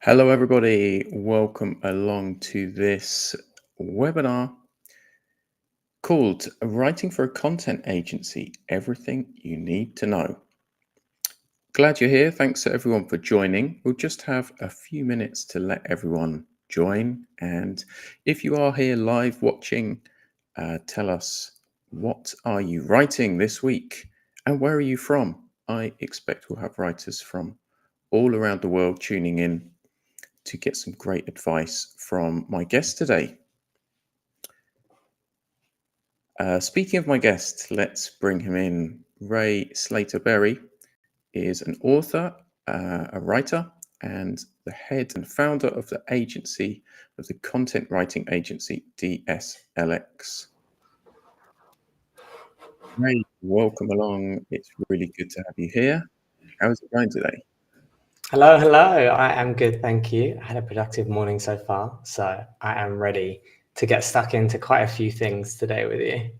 Hello, everybody. Welcome along to this webinar called Writing for a Content Agency, Everything You Need to Know. Glad you're here. Thanks to everyone for joining. We'll just have a few minutes to let everyone join. And if you are here live watching, tell us, what are you writing this week and where are you from? I expect we'll have writers from all around the world tuning in to get some great advice from my guest today. Speaking of my guest, let's bring him in. Ray Slater Berry is an author, a writer, and the head and founder of the agency, of the content writing agency DSLX. Ray, welcome along. It's really good to have you here. How's it going today? Hello. I am good, thank you. I had a productive morning so far, so I am ready to get stuck into quite a few things today with you.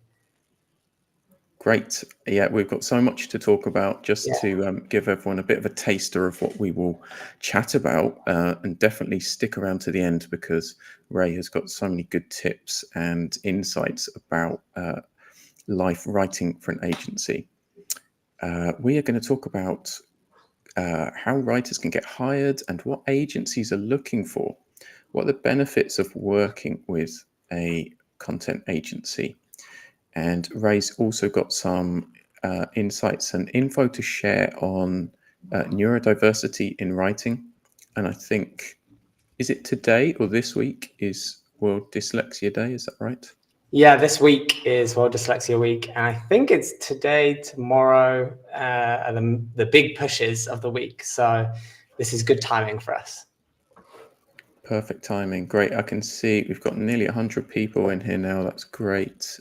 Great. Yeah, we've got so much to talk about. Just to give everyone a bit of a taster of what we will chat about, and definitely stick around to the end because Ray has got so many good tips and insights about life writing for an agency. We are going to talk about how writers can get hired and what agencies are looking for. What are the benefits of working with a content agency? And Ray's also got some insights and info to share on neurodiversity in writing. And I think, is it today or this week is World Dyslexia Day? Is that right? Yeah, this week is World Dyslexia Week, and I think it's today, tomorrow, are the big pushes of the week. So this is good timing for us. Perfect timing. Great. I can see we've got nearly 100 people in here now. That's great.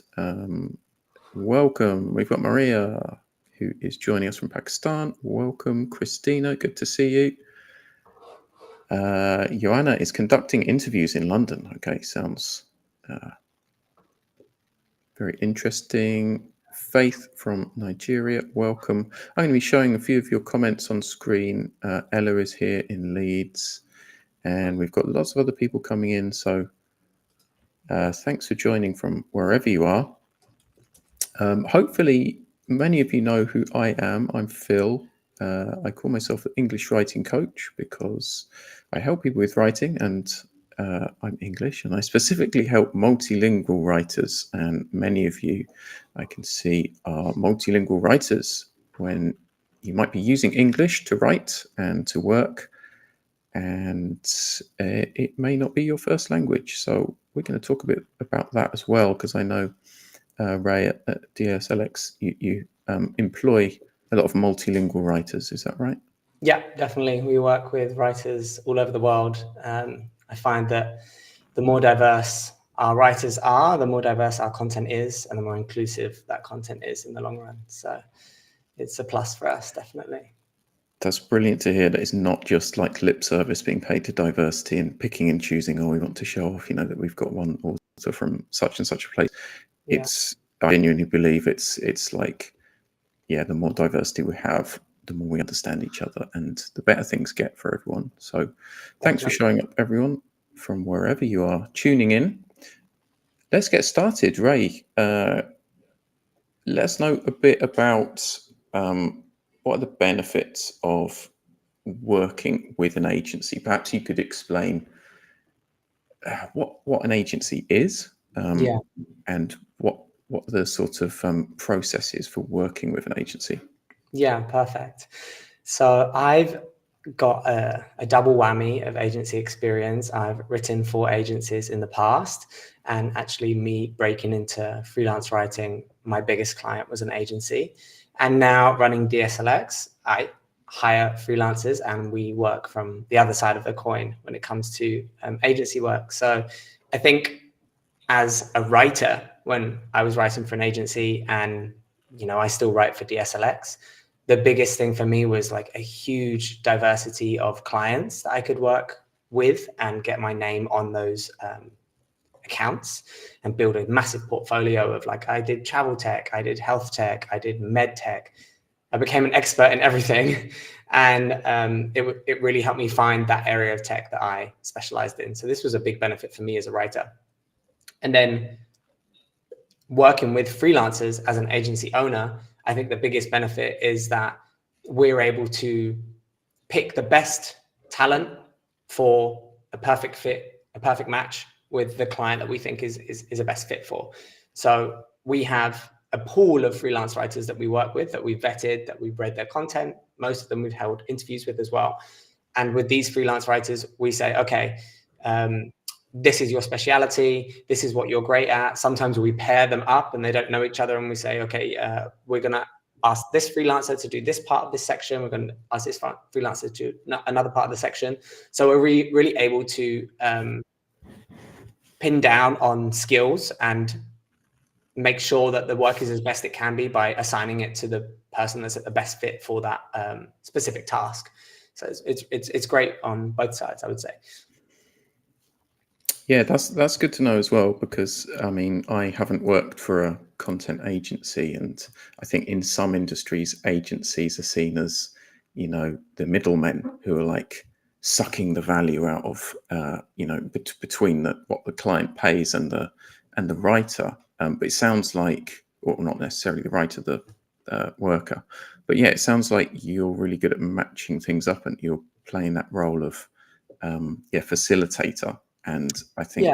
Welcome. We've got Maria, who is joining us from Pakistan. Welcome. Christina, good to see you. Joanna is conducting interviews in London. Okay, sounds very interesting. Faith from Nigeria, welcome. I'm going to be showing a few of your comments on screen. Ella is here in Leeds, and we've got lots of other people coming in. So thanks for joining from wherever you are. Hopefully, many of you know who I am. I'm Phil. I call myself an English writing coach because I help people with writing, and I'm English, and I specifically help multilingual writers. And many of you, I can see, are multilingual writers when you might be using English to write and to work, and it may not be your first language. So we're going to talk a bit about that as well, because I know Ray at DSLX, you employ a lot of multilingual writers. Is that right? Yeah, definitely. We work with writers all over the world. I find that the more diverse our writers are, the more diverse our content is, and the more inclusive that content is in the long run. So it's a plus for us, definitely. That's brilliant to hear that it's not just like lip service being paid to diversity and picking and choosing, oh, we want to show off, that we've got one author from such and such a place. Yeah. I genuinely believe it's like, yeah, the more diversity we have, the more we understand each other and the better things get for everyone. So thanks for showing up, everyone, from wherever you are tuning in. Let's get started. Ray, let's know a bit about what are the benefits of working with an agency. Perhaps you could explain what an agency is, and what the sort of process is for working with an agency. Yeah, perfect. So I've got a double whammy of agency experience. I've written for agencies in the past, and actually me breaking into freelance writing, my biggest client was an agency. And now running DSLX, I hire freelancers and we work from the other side of the coin when it comes to agency work. So I think as a writer, when I was writing for an agency and, I still write for DSLX, the biggest thing for me was like a huge diversity of clients that I could work with and get my name on those accounts and build a massive portfolio of, like, I did travel tech, I did health tech, I did med tech. I became an expert in everything. And it really helped me find that area of tech that I specialized in. So this was a big benefit for me as a writer. And then working with freelancers as an agency owner, I think the biggest benefit is that we're able to pick the best talent for a perfect fit, a perfect match with the client that we think is a best fit for. So we have a pool of freelance writers that we work with, that we've vetted, that we've read their content. Most of them we've held interviews with as well. And with these freelance writers, we say, okay, this is your speciality. This is what you're great at. Sometimes we pair them up and they don't know each other. And we say, okay, we're going to ask this freelancer to do this part of this section. We're going to ask this freelancer to do another part of the section. So we're really able to pin down on skills and make sure that the work is as best it can be by assigning it to the person that's the best fit for that specific task. So it's great on both sides, I would say. Yeah, that's good to know as well, because I mean, I haven't worked for a content agency, and I think in some industries, agencies are seen as, you know, the middlemen who are like sucking the value out of, you know, between what the client pays and the writer. But it sounds like, or not necessarily the writer, the worker, but yeah, it sounds like you're really good at matching things up, and you're playing that role of facilitator. And I think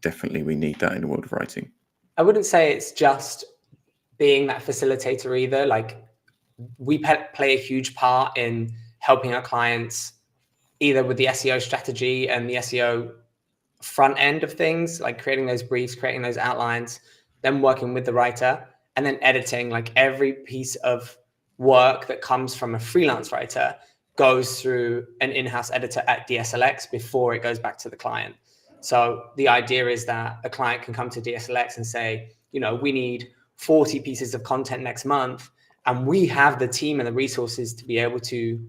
definitely we need that in the world of writing. I wouldn't say it's just being that facilitator either. Like, we play a huge part in helping our clients either with the SEO strategy and the SEO front end of things, like creating those briefs, creating those outlines, then working with the writer, and then editing. Like, every piece of work that comes from a freelance writer goes through an in-house editor at DSLX before it goes back to the client. So the idea is that a client can come to DSLX and say, you know, we need 40 pieces of content next month, and we have the team and the resources to be able to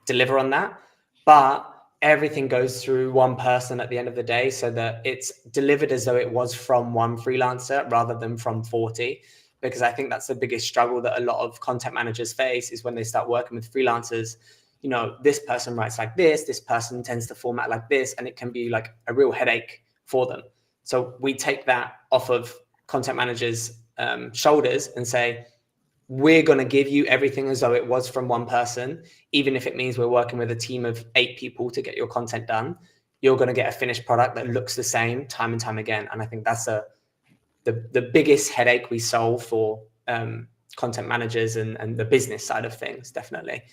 deliver on that. But everything goes through one person at the end of the day, so that it's delivered as though it was from one freelancer rather than from 40. Because I think that's the biggest struggle that a lot of content managers face, is when they start working with freelancers. You know, this person writes like this person tends to format like this, and it can be like a real headache for them. So we take that off of content managers' shoulders and say, we're going to give you everything as though it was from one person. Even if it means we're working with a team of 8 people to get your content done, you're going to get a finished product that looks the same time and time again. And I think that's the biggest headache we solve for content managers and the business side of things, definitely.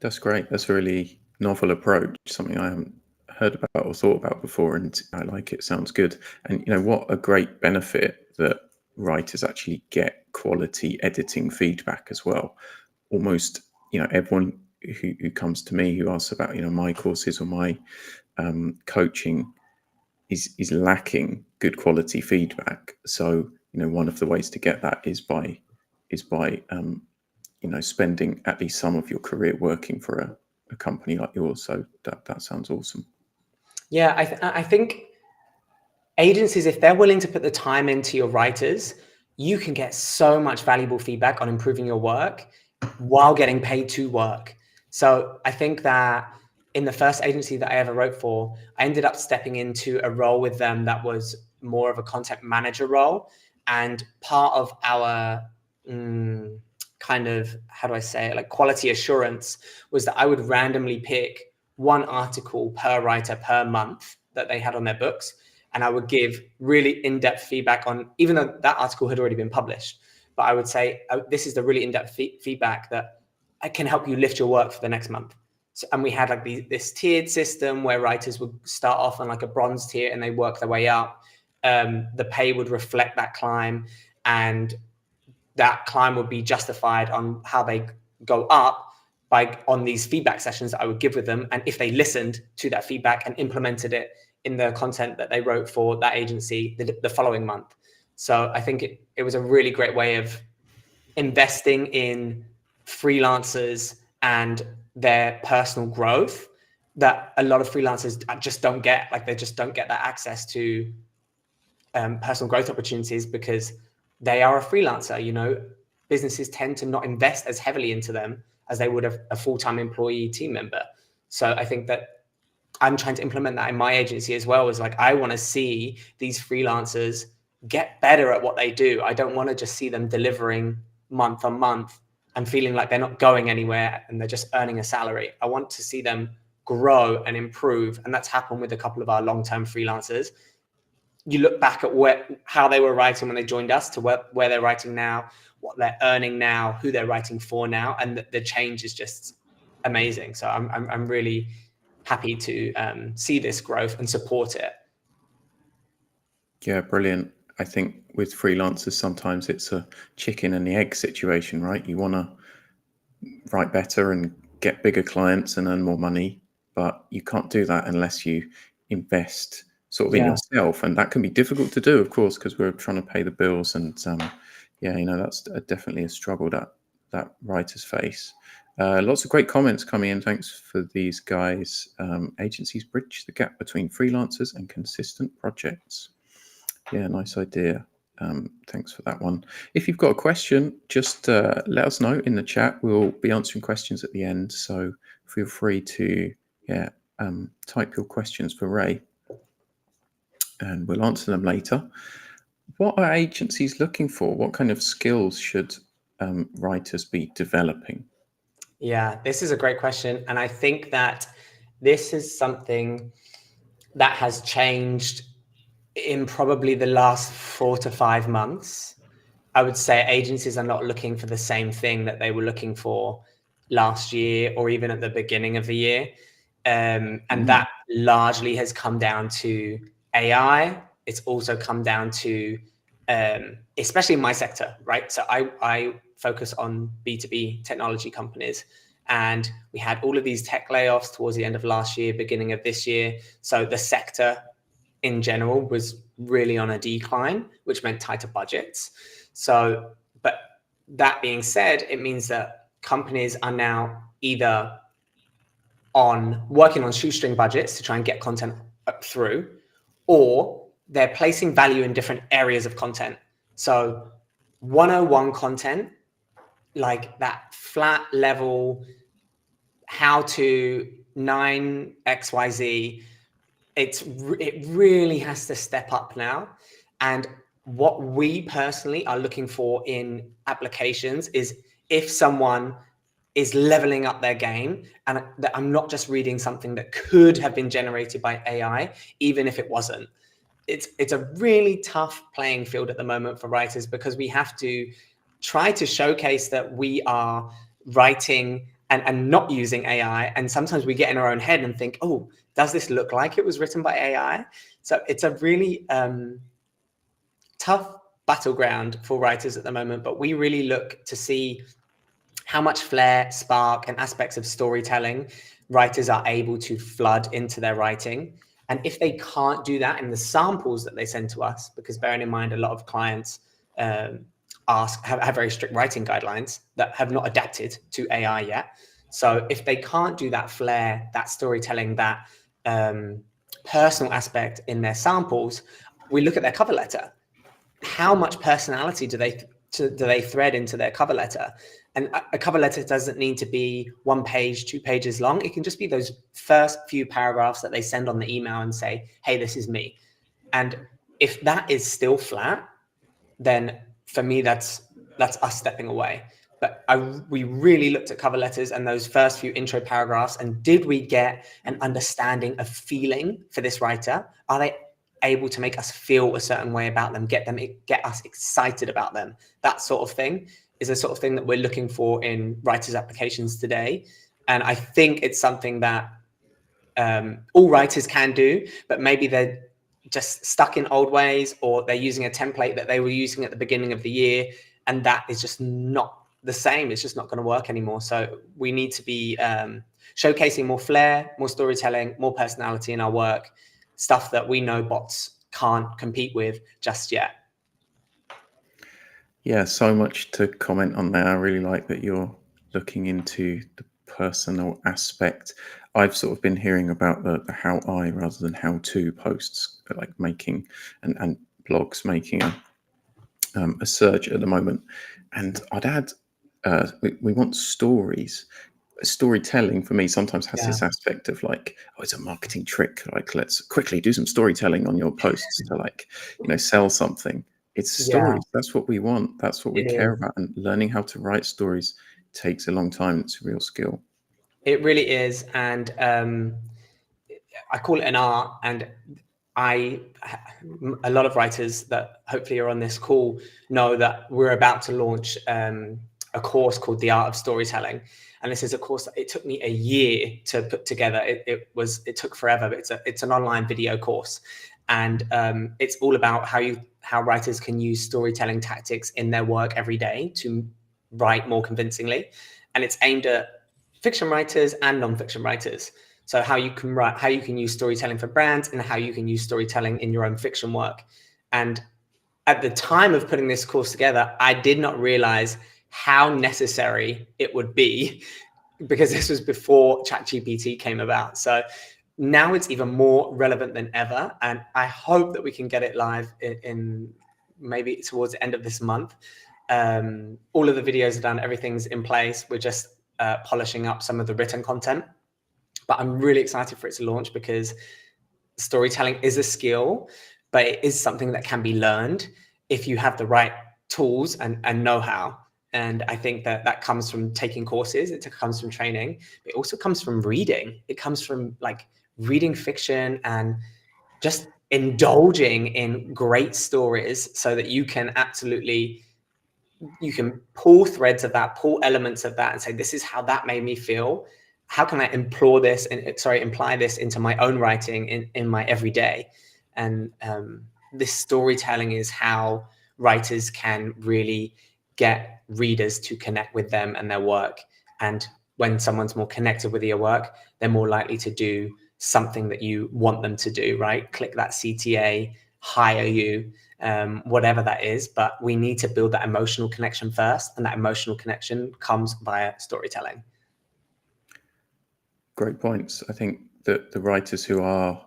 That's great. That's a really novel approach, something I haven't heard about or thought about before, and I like it. Sounds good. And you know what a great benefit that writers actually get quality editing feedback as well. Almost, you know, everyone who comes to me who asks about, you know, my courses or my coaching is lacking good quality feedback. So, you know, one of the ways to get that is by you know, spending at least some of your career working for a company like yours. So that sounds awesome. Yeah, I think agencies, if they're willing to put the time into your writers, you can get so much valuable feedback on improving your work while getting paid to work. So I think that in the first agency that I ever wrote for, I ended up stepping into a role with them that was more of a content manager role. And part of our kind of, how do I say it, like quality assurance, was that I would randomly pick one article per writer per month that they had on their books. And I would give really in-depth feedback on, even though that article had already been published, but I would say, oh, this is the really in-depth feedback that I can help you lift your work for the next month. So, and we had like this tiered system where writers would start off on like a bronze tier and they work their way up. The pay would reflect that climb, and that climb would be justified on how they go up on these feedback sessions that I would give with them. And if they listened to that feedback and implemented it in the content that they wrote for that agency the following month. So I think it was a really great way of investing in freelancers and their personal growth that a lot of freelancers just don't get. Like, they just don't get that access to personal growth opportunities because they are a freelancer. You know, businesses tend to not invest as heavily into them as they would a full-time employee team member. So I think that I'm trying to implement that in my agency as well. Is like, I want to see these freelancers get better at what they do. I don't want to just see them delivering month on month and feeling like they're not going anywhere and they're just earning a salary. I want to see them grow and improve. And that's happened with a couple of our long-term freelancers. You look back at how they were writing when they joined us to where they're writing now, what they're earning now, who they're writing for now, and the change is just amazing. So I'm really happy to see this growth and support it. Yeah, brilliant. I think with freelancers, sometimes it's a chicken and the egg situation, right? You want to write better and get bigger clients and earn more money, but you can't do that unless you invest sort of in yourself. And that can be difficult to do, of course, because we're trying to pay the bills. And that's definitely a struggle that writers face. Lots of great comments coming in. Thanks for these guys. Agencies bridge the gap between freelancers and consistent projects. Yeah, nice idea. Thanks for that one. If you've got a question, just let us know in the chat. We'll be answering questions at the end. So feel free to type your questions for Ray and we'll answer them later. What are agencies looking for? What kind of skills should writers be developing? Yeah, this is a great question. And I think that this is something that has changed in probably the last 4 to 5 months. I would say agencies are not looking for the same thing that they were looking for last year or even at the beginning of the year. And that largely has come down to AI. It's also come down to, especially in my sector, right? So I focus on B2B technology companies. And we had all of these tech layoffs towards the end of last year, beginning of this year. So the sector in general was really on a decline, which meant tighter budgets. So, but that being said, it means that companies are now either working on shoestring budgets to try and get content up through, or they're placing value in different areas of content. So 101 content, like that flat level, how to 9XYZ, it really has to step up now. And what we personally are looking for in applications is if someone is leveling up their game, and that I'm not just reading something that could have been generated by AI, even if it wasn't. It's a really tough playing field at the moment for writers, because we have to try to showcase that we are writing and not using AI. And sometimes we get in our own head and think, oh, does this look like it was written by AI? So it's a really tough battleground for writers at the moment, but we really look to see how much flair, spark, and aspects of storytelling writers are able to flood into their writing. And if they can't do that in the samples that they send to us, because bearing in mind, a lot of clients have very strict writing guidelines that have not adapted to AI yet. So if they can't do that flair, that storytelling, that personal aspect in their samples, we look at their cover letter. How much personality do they thread into their cover letter? And a cover letter doesn't need to be 1 page, 2 pages long. It can just be those first few paragraphs that they send on the email and say, hey, this is me. And if that is still flat, then for me, that's us stepping away. But we really looked at cover letters and those first few intro paragraphs. And did we get an understanding of feeling for this writer? Are they able to make us feel a certain way about them, get us excited about them? That sort of thing is the sort of thing that we're looking for in writers' applications today. And I think it's something that all writers can do, but maybe they're just stuck in old ways, or they're using a template that they were using at the beginning of the year, and that is just not the same. It's just not going to work anymore. So we need to be showcasing more flair, more storytelling, more personality in our work, stuff that we know bots can't compete with just yet. Yeah, so much to comment on there. I really like that you're looking into the personal aspect. I've sort of been hearing about the how I rather than how to posts, like making and blogs, making a surge at the moment, and I'd add we want stories. Storytelling for me sometimes has Yeah. this aspect of like, oh, it's a marketing trick. Like, let's quickly do some storytelling on your posts to like, sell something. It's Yeah, stories. That's what we want. That's what we it care is. about. And learning how to write stories takes a long time. It's a real skill. It really is. And I call it an art. And a lot of writers that hopefully are on this call know that we're about to launch a course called The Art of Storytelling. And this is a course that it took me a year to put together. It took forever, but it's an online video course. And it's all about how writers can use storytelling tactics in their work every day to write more convincingly. And it's aimed at fiction writers and non-fiction writers. So how you can use storytelling for brands and how you can use storytelling in your own fiction work. And at the time of putting this course together, I did not realize how necessary it would be, because this was before ChatGPT came about. So now it's even more relevant than ever. And I hope that we can get it live in maybe towards the end of this month. All of the videos are done, everything's in place. We're just polishing up some of the written content. But I'm really excited for it to launch, because storytelling is a skill, but it is something that can be learned if you have the right tools and know-how. And I think that comes from taking courses, it comes from training, but it also comes from reading. It comes from like reading fiction and just indulging in great stories, so that you can pull threads of that, pull elements of that, and say, this is how that made me feel. How can I apply this into my own writing in my everyday? And this storytelling is how writers can really get readers to connect with them and their work. And when someone's more connected with your work, they're more likely to do something that you want them to do, right? Click that CTA, hire you, whatever that is. But we need to build that emotional connection first, and that emotional connection comes via storytelling. Great points. I think that the writers who are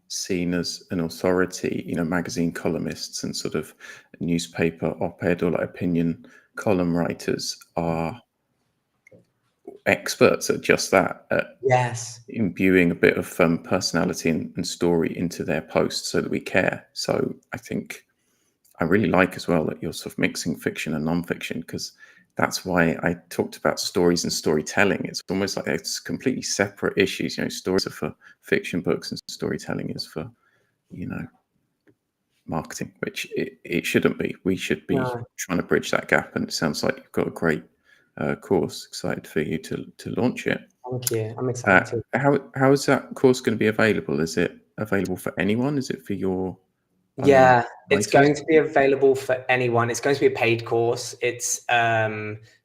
seen as an authority, magazine columnists and sort of newspaper op-ed or like opinion column writers, are experts at just that, at Yes. imbuing a bit of personality and story into their posts so that we care. So I think I really like as well that you're sort of mixing fiction and non-fiction, because that's why I talked about stories and storytelling. It's almost like it's completely separate issues. Stories are for fiction books and storytelling is for, marketing, which it shouldn't be. We should be trying to bridge that gap. And it sounds like you've got a great course. Excited for you to launch it. Thank you. I'm excited too. How is that course going to be available? Is it available for anyone? Is it for your Yeah, it's writers? going to be available for anyone. It's going to be a paid course. It's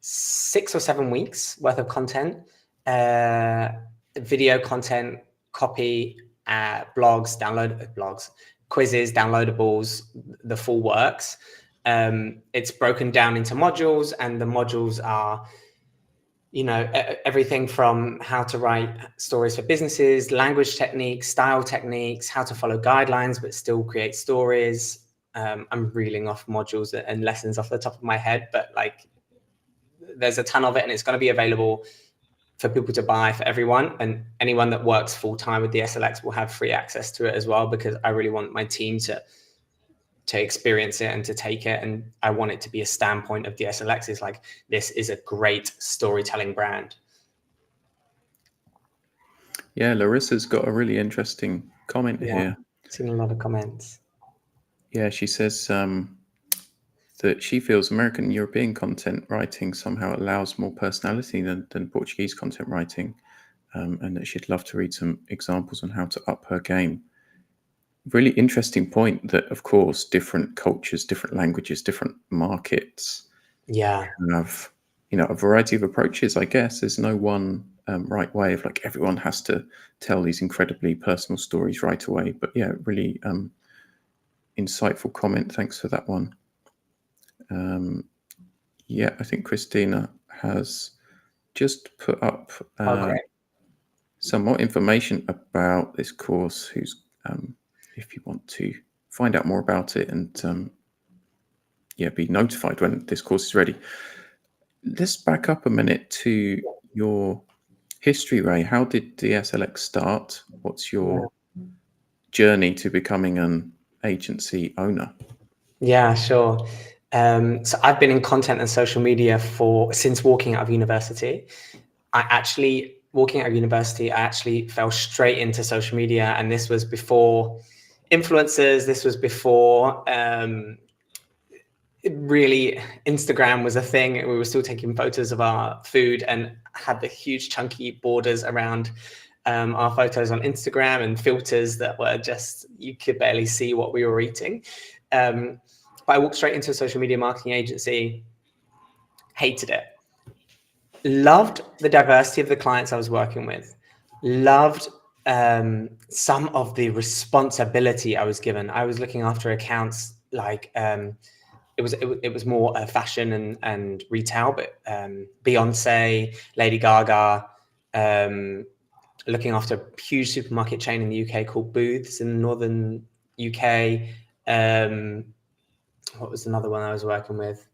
6 or 7 weeks worth of content, video content, copy, blogs, quizzes, downloadables, the full works. It's broken down into modules, and the modules are everything from how to write stories for businesses, language techniques, style techniques, how to follow guidelines but still create stories. I'm reeling off modules and lessons off the top of my head, but like there's a ton of it, and it's going to be available for people to buy, for everyone. And anyone that works full-time with the SLX will have free access to it as well, because I really want my team to experience it and to take it. And I want it to be a standpoint of the SLX is like, this is a great storytelling brand. Yeah, Larissa's got a really interesting comment here. I've seen a lot of comments. Yeah, she says that she feels American and European content writing somehow allows more personality than Portuguese content writing, and that she'd love to read some examples on how to up her game. Really interesting point that, of course, different cultures, different languages, different markets have, a variety of approaches, I guess. There's no one right way of like everyone has to tell these incredibly personal stories right away. But yeah, really insightful comment. Thanks for that one. Yeah, I think Christina has just put up some more information about this course. If you want to find out more about it and be notified when this course is ready. Let's back up a minute to your history, Ray. How did DSLX start? What's your journey to becoming an agency owner? Yeah, sure. So I've been in content and social media since walking out of university. Walking out of university, I actually fell straight into social media, and this was before influencers. This was before really Instagram was a thing. We were still taking photos of our food and had the huge chunky borders around our photos on Instagram, and filters that were just, you could barely see what we were eating. But I walked straight into a social media marketing agency, hated it. Loved the diversity of the clients I was working with. Loved some of the responsibility I was given. I was looking after accounts like it was more fashion and retail, but Beyonce, Lady Gaga, looking after a huge supermarket chain in the UK called Booths in northern UK. What was another one I was working with?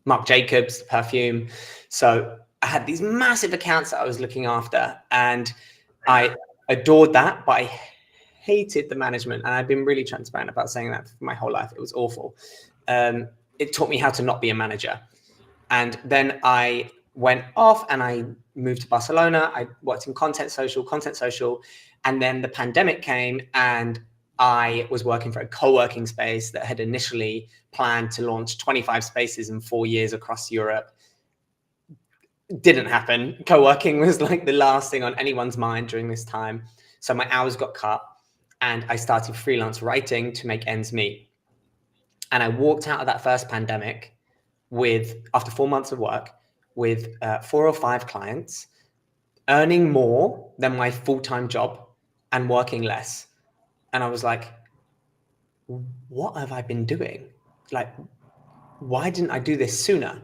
Marc Jacobs, the perfume. So I had these massive accounts that I was looking after, and I adored that, but I hated the management. And I've been really transparent about saying that for my whole life. It was awful. It taught me how to not be a manager. And then I went off and I moved to Barcelona. I worked in content social. And then the pandemic came, and I was working for a co-working space that had initially planned to launch 25 spaces in 4 years across Europe. Didn't happen. Co-working was like the last thing on anyone's mind during this time. So my hours got cut, and I started freelance writing to make ends meet. And I walked out of that first pandemic after 4 months of work, with 4 or 5 clients, earning more than my full-time job and working less. And I was like, what have I been doing? Like, why didn't I do this sooner?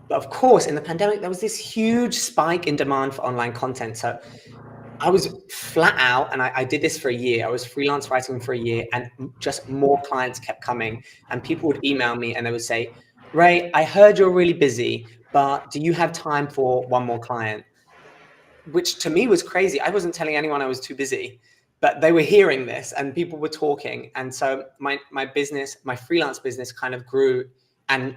But of course, in the pandemic, there was this huge spike in demand for online content. So I was flat out, and I did this for a year. I was freelance writing for a year, and just more clients kept coming. And people would email me and they would say, Ray, I heard you're really busy, but do you have time for one more client? Which to me was crazy. I wasn't telling anyone I was too busy, but they were hearing this and people were talking. And so my freelance business kind of grew, and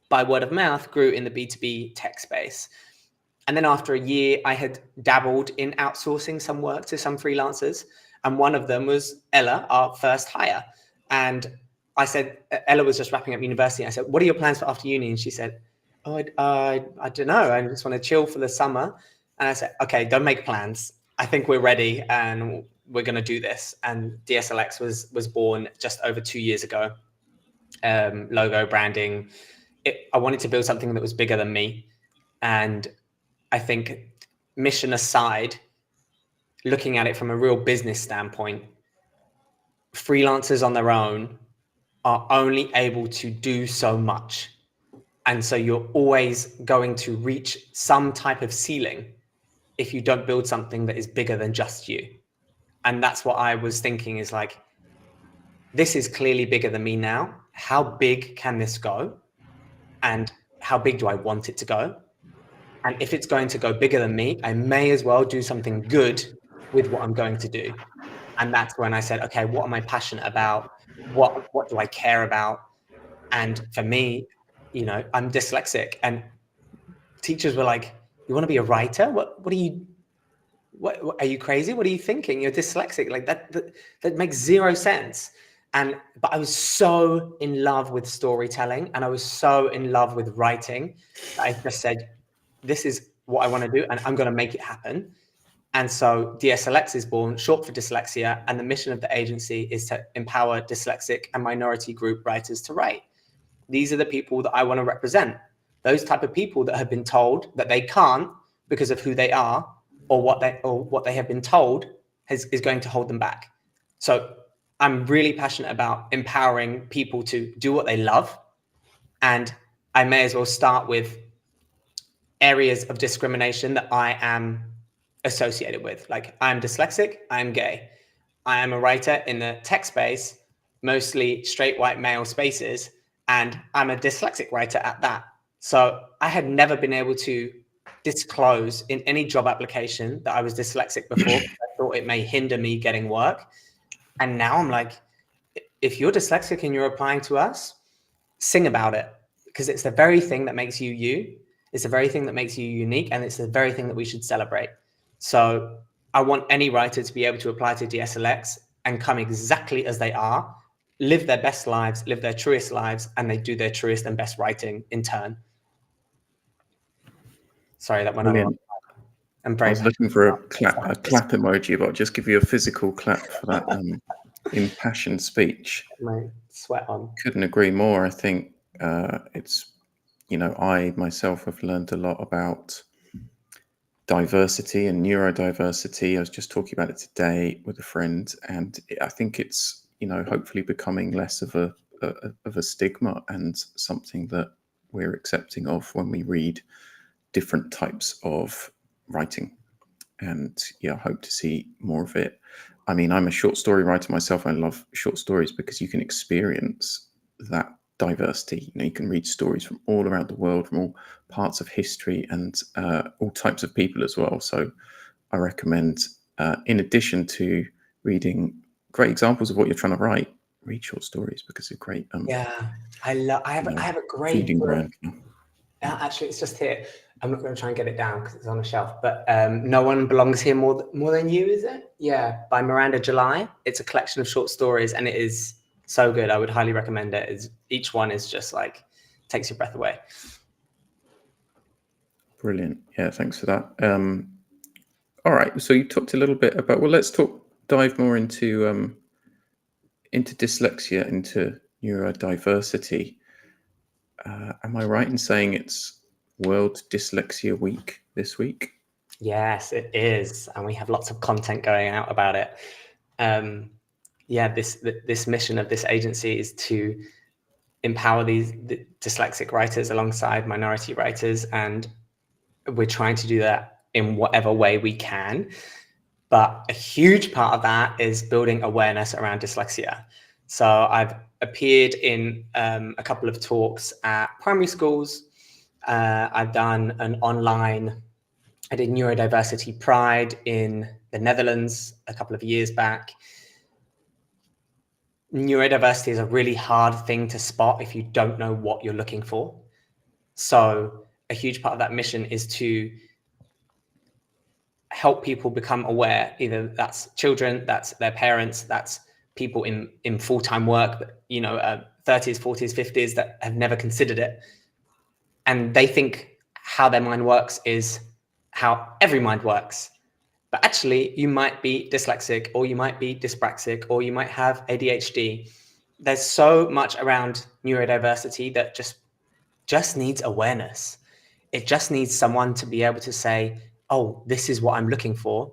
by word of mouth grew in the B2B tech space. And then after a year, I had dabbled in outsourcing some work to some freelancers. And one of them was Ella, our first hire. And I said, Ella was just wrapping up university. I said, what are your plans for after uni? And she said, oh, I don't know. I just want to chill for the summer. And I said, okay, don't make plans. I think we're ready and we're going to do this. And DSLX was born just over 2 years ago. Logo, branding. I wanted to build something that was bigger than me. And I think, mission aside, looking at it from a real business standpoint, freelancers on their own are only able to do so much. And so you're always going to reach some type of ceiling if you don't build something that is bigger than just you. And that's what I was thinking, is like, this is clearly bigger than me now. How big can this go? And how big do I want it to go? And if it's going to go bigger than me, I may as well do something good with what I'm going to do. And that's when I said, okay, what am I passionate about? What do I care about? And for me, I'm dyslexic, and teachers were like, you want to be a writer? What are you crazy? What are you thinking? You're dyslexic. Like that makes zero sense. But I was so in love with storytelling, and I was so in love with writing that I just said, this is what I want to do, and I'm going to make it happen. And so DSLX is born, short for dyslexia. And the mission of the agency is to empower dyslexic and minority group writers to write. These are the people that I want to represent. Those type of people that have been told that they can't because of who they are, or what they have been told is going to hold them back. So I'm really passionate about empowering people to do what they love. And I may as well start with areas of discrimination that I am associated with. Like, I'm dyslexic, I'm gay. I am a writer in the tech space, mostly straight white male spaces. and I'm a dyslexic writer at that. So I had never been able to disclose in any job application that I was dyslexic before. I thought it may hinder me getting work. And now I'm like, if you're dyslexic and you're applying to us, sing about it, because it's the very thing that makes you you. It's the very thing that makes you unique, and it's the very thing that we should celebrate. So I want any writer to be able to apply to DSLX and come exactly as they are, live their best lives, live their truest lives, and they do their truest and best writing in turn. Sorry, that went on. Brilliant. I was looking for a clap emoji, but I'll just give you a physical clap for that impassioned speech. My sweat on. Couldn't agree more. I think it's, I myself have learned a lot about diversity and neurodiversity. I was just talking about it today with a friend, and I think it's, hopefully becoming less of a stigma and something that we're accepting of when we read different types of writing. And I hope to see more of it. I mean, I'm a short story writer myself. I love short stories because you can experience that diversity. You can read stories from all around the world, from all parts of history, and all types of people as well. So I recommend, in addition to reading great examples of what you're trying to write, read short stories, because they're great. I have a great book. Actually, it's just here. I'm not going to try and get it down because it's on a shelf, but No One Belongs Here More Than You, is it? Yeah, by Miranda July. It's a collection of short stories, and it is so good. I would highly recommend it. Each one is just like, takes your breath away. Brilliant. Yeah, thanks for that. All right, so you talked a little bit about, well, let's dive more into dyslexia, into neurodiversity. Am I right in saying it's World Dyslexia Week this week? Yes, it is, and we have lots of content going out about it. This mission of this agency is to empower these dyslexic writers alongside minority writers, and we're trying to do that in whatever way we can. But a huge part of that is building awareness around dyslexia. So I've appeared in a couple of talks at primary schools. I've done I did Neurodiversity Pride in the Netherlands a couple of years back. Neurodiversity is a really hard thing to spot if you don't know what you're looking for. So a huge part of that mission is to help people become aware. Either that's children, that's their parents, that's people in full-time work, 30s, 40s, 50s that have never considered it. And they think how their mind works is how every mind works. But actually, you might be dyslexic, or you might be dyspraxic, or you might have ADHD. There's so much around neurodiversity that just needs awareness. It just needs someone to be able to say, oh, this is what I'm looking for.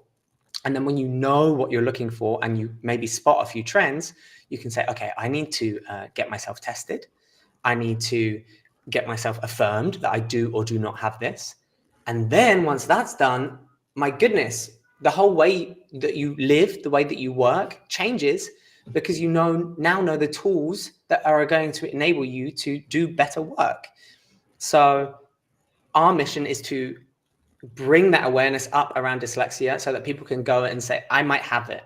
And then when you know what you're looking for and you maybe spot a few trends, you can say, okay, I need to get myself tested. I need to get myself affirmed that I do or do not have this. And then once that's done, my goodness, the whole way that you live, the way that you work changes, because you now know the tools that are going to enable you to do better work. So our mission is to bring that awareness up around dyslexia so that people can go and say, I might have it.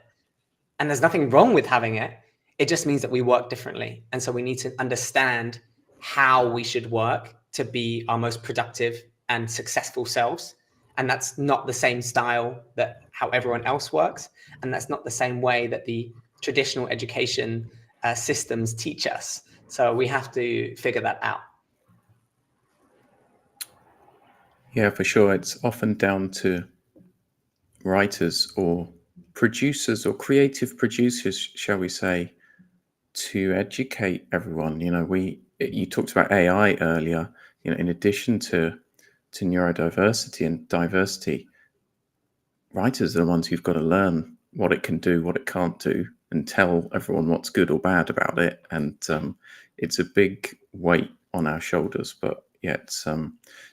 And there's nothing wrong with having it. It just means that we work differently. And so we need to understand how we should work to be our most productive and successful selves. And that's not the same style that how everyone else works. And that's not the same way that the traditional education systems teach us. So we have to figure that out. Yeah, for sure. It's often down to writers or producers or creative producers, shall we say, to educate everyone. You talked about AI earlier. In addition to neurodiversity and diversity, writers are the ones who've got to learn what it can do, what it can't do, and tell everyone what's good or bad about it. And it's a big weight on our shoulders, but yeah, it's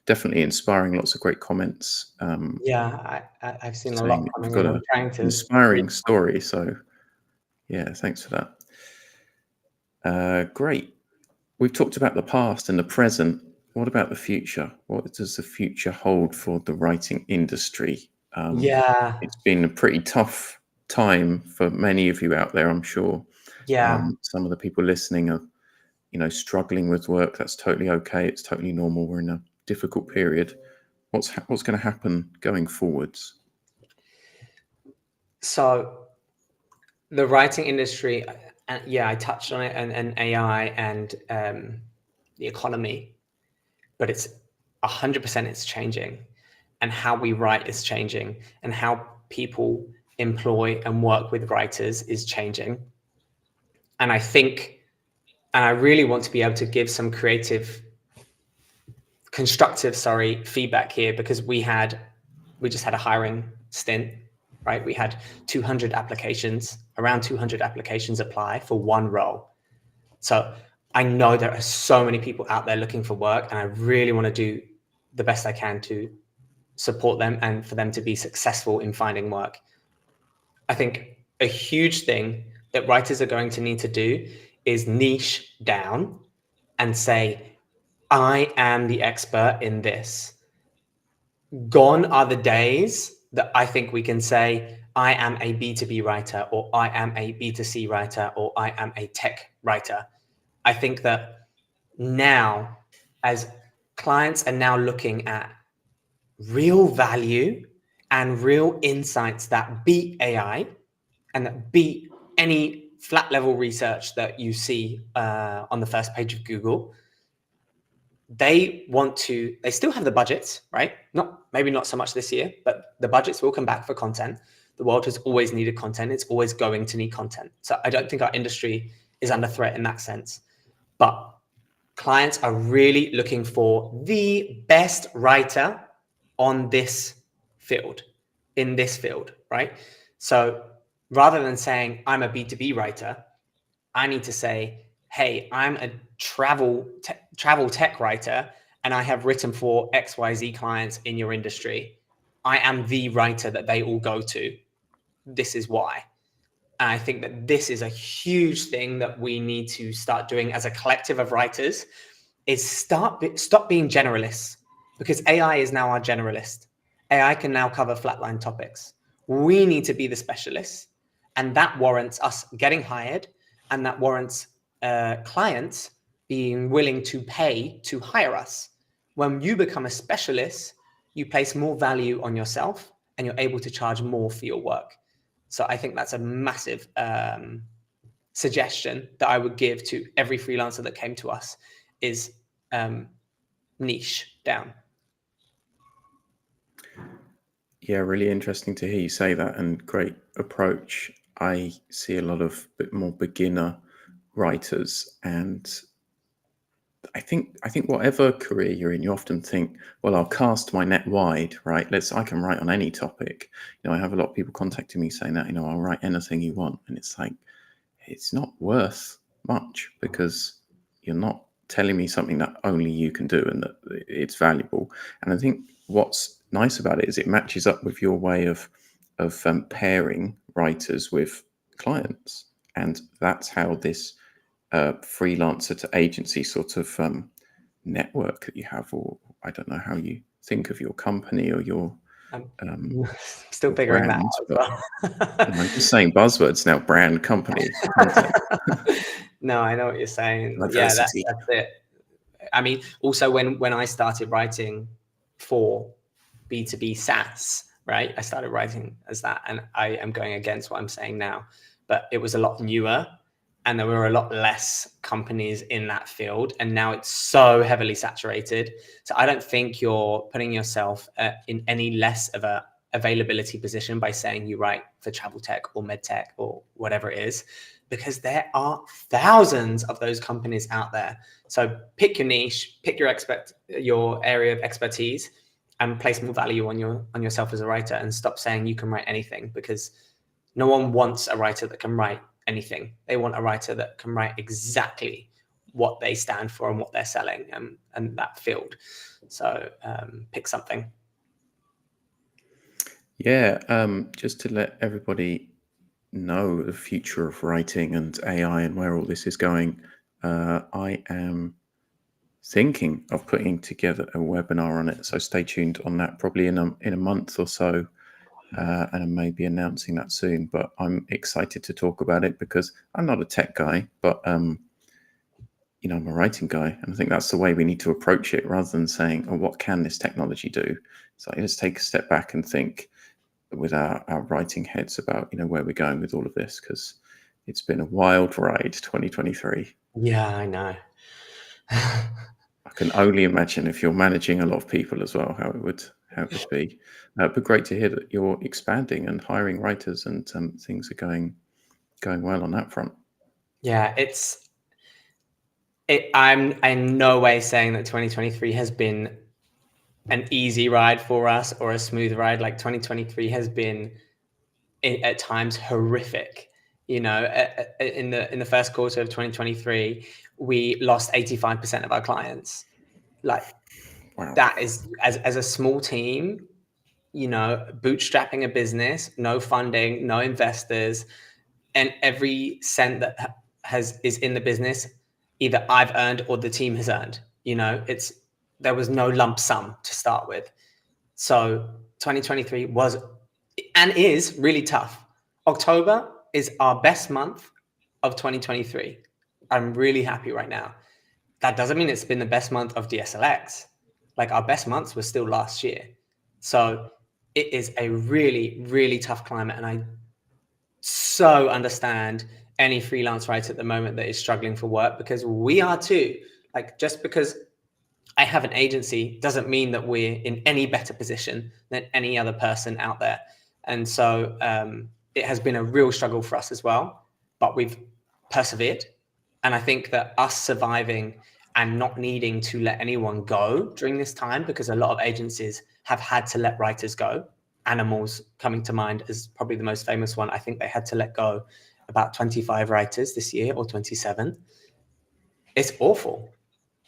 definitely inspiring. Lots of great comments. I've seen a lot coming got in. an inspiring story. So yeah, thanks for that. Great. we've talked about the past and the present. What about the future? What does the future hold for the writing industry? Yeah, It's been a pretty tough time for many of you out there, I'm sure. yeah. Some of the people listening are, struggling with work. That's totally okay. It's totally normal. We're in a difficult period. What's going to happen going forwards? So the writing industry, yeah, I touched on it, and AI and the economy, but it's 100% it's changing, and how we write is changing, and how people employ and work with writers is changing. And I really want to be able to give some constructive feedback here, because we just had a hiring stint, right? We had around 200 applications apply for one role. So I know there are so many people out there looking for work, and I really want to do the best I can to support them and for them to be successful in finding work. I think a huge thing that writers are going to need to do is niche down and say, I am the expert in this. Gone are the days that I think we can say, I am a B2B writer, or I am a B2C writer, or I am a tech writer. I think that now, as clients are now looking at real value and real insights that beat AI and that beat any flat level research that you see on the first page of Google, they still have the budgets, right? Maybe not so much this year, but the budgets will come back for content. The world has always needed content. It's always going to need content. So I don't think our industry is under threat in that sense. But clients are really looking for the best writer in this field, right? So rather than saying I'm a B2B writer, I need to say, hey, I'm a travel tech writer, and I have written for XYZ clients in your industry. I am the writer that they all go to. This is why. And I think that this is a huge thing that we need to start doing as a collective of writers, is stop being generalists, because AI is now our generalist. AI can now cover flatline topics. We need to be the specialists, and that warrants us getting hired, and that warrants clients being willing to pay to hire us. When you become a specialist, you place more value on yourself, and you're able to charge more for your work. So I think that's a massive suggestion that I would give to every freelancer that came to us, is niche down. Yeah, really interesting to hear you say that, and great approach. I see a lot of bit more beginner writers, and I think whatever career you're in, you often think, well, I'll cast my net wide, right? I can write on any topic. I have a lot of people contacting me saying that, I'll write anything you want. And it's like, it's not worth much, because you're not telling me something that only you can do and that it's valuable. And I think what's nice about it is it matches up with your way of pairing writers with clients. And that's how this freelancer to agency sort of network that you have, or I don't know how you think of your company or your still figuring brand, that out as well. I'm just saying buzzwords now: brand, company, content. No, I know what you're saying. Diversity. Yeah, that's it. I mean, also when I started writing for B2B SaaS, right? I started writing as that, and I am going against what I'm saying now, but it was a lot newer, and there were a lot less companies in that field, and now it's so heavily saturated. So I don't think you're putting yourself in any less of a availability position by saying you write for travel tech or med tech or whatever it is, because there are thousands of those companies out there. So pick your niche, pick your area of expertise, and place more value on yourself as a writer, and stop saying you can write anything, because no one wants a writer that can write anything. They want a writer that can write exactly what they stand for and what they're selling, and that field. So pick something. Yeah, just to let everybody know the future of writing and AI and where all this is going. I am thinking of putting together a webinar on it, so stay tuned on that, probably in a month or so, and I may be announcing that soon. But I'm excited to talk about it because I'm not a tech guy, but you know, I'm a writing guy, and I think that's the way we need to approach it, rather than saying, "Oh, what can this technology do?" So let's take a step back and think with our writing heads about, you know, where we're going with all of this, because it's been a wild ride, 2023. Yeah, I know. I can only imagine if you're managing a lot of people as well, how it would be. But great to hear that you're expanding and hiring writers, and things are going well on that front. Yeah, I'm in no way saying that 2023 has been an easy ride for us or a smooth ride. Like 2023 has been at times horrific. You know, in the first quarter of 2023, we lost 85% of our clients. Like, Wow. that is, as a small team, you know, bootstrapping a business, no funding, no investors, and every cent that is in the business, either I've earned or the team has earned. You know, there was no lump sum to start with. So 2023 was and is really tough. October is our best month of 2023. I'm really happy right now. That doesn't mean it's been the best month of DSLX. Like, our best months were still last year. So it is a really, really tough climate. And I so understand any freelance writer at the moment that is struggling for work, because we are too. Like, just because I have an agency doesn't mean that we're in any better position than any other person out there. And so it has been a real struggle for us as well, but we've persevered. And I think that us surviving and not needing to let anyone go during this time, because a lot of agencies have had to let writers go. Animals coming to mind as probably the most famous one. I think they had to let go about 25 writers this year, or 27. It's awful.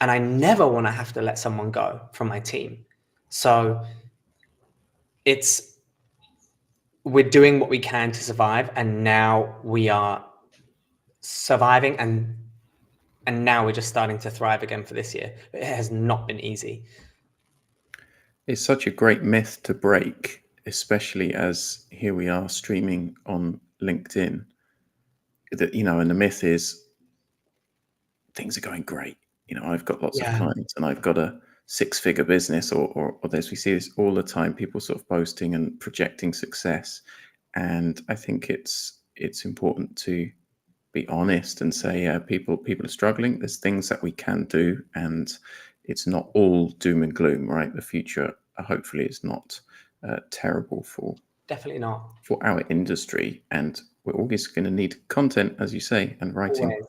And I never want to have to let someone go from my team. So we're doing what we can to survive, and now we are surviving, and now we're just starting to thrive again for this year. But it has not been easy. It's such a great myth to break, especially as here we are streaming on LinkedIn, that, you know, and the myth is things are going great. You know, I've got lots of clients and I've got a 6-figure business, or there's, we see this all the time, people sort of boasting and projecting success. And I think it's important to be honest and say, people are struggling. There's things that we can do, and it's not all doom and gloom, right? The future, hopefully, is not terrible for Definitely not for our industry, and we're always going to need content, as you say, and writing.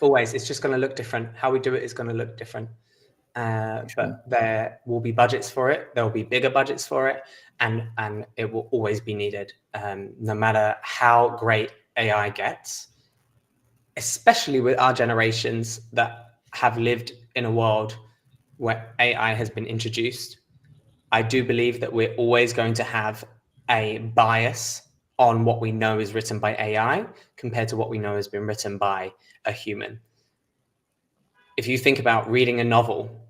Always. It's just going to look different. How we do it is going to look different. But there will be budgets for it. There will be bigger budgets for it, and it will always be needed. No matter how great AI gets, especially with our generations that have lived in a world where AI has been introduced, I do believe that we're always going to have a bias on what we know is written by AI compared to what we know has been written by a human. If you think about reading a novel